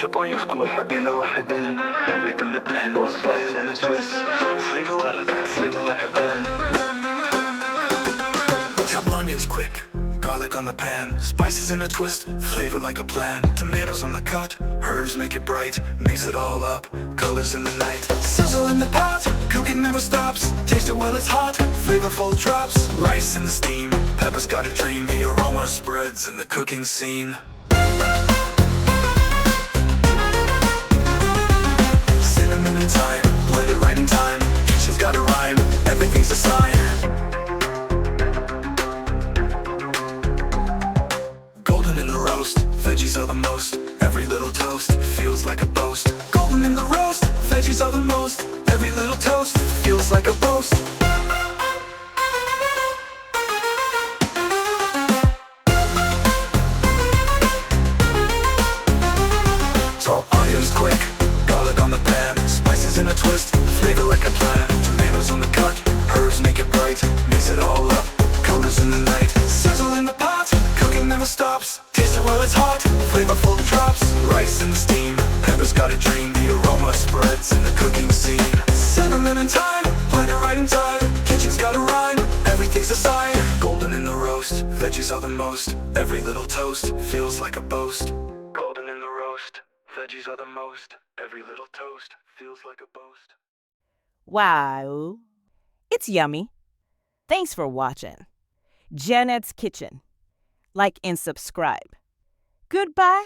شطون يفكوا حبينا وحدين لكل الدهن والصيف والتويست فليفر واحدين. Chop onions quick, garlic on the pan, spices in a twist, flavor like a plan. Tomatoes on the cut, herbs make it bright, mix it all up, colors in the night. Sizzle in the pot, cooking never stops, taste it while it's hot, flavorful drops. Rice in the steam, peppers got a dream, the aroma spreads in the cooking scene. Cinnamon and thyme, blend it right in time, kitchen's got a rhyme, everything's a sign. Veggies are the most, every little toast feels like a boast. Golden in the roast, veggies are the most, every little toast feels like a boast. Chop onions quick, garlic on the pan, spices in a twist, flavor like a plan. Tomatoes on the cut, herbs make it bright, mix it all up, colors in the night. Sizzle in the pot, cooking never stops, taste it while it's hot, flavorful drops. Rice in the steam, peppers got a dream, the aroma spreads in the cooking scene. Cinnamon and thyme, blend it right in time, kitchen's got a rhyme, everything's a sign. Golden in the roast, veggies are the most, every little toast feels like a boast. Golden in the roast, veggies are the most, every little toast feels like a boast. Wow, it's yummy. Thanks for watching Janet's Kitchen. Like and subscribe. Goodbye.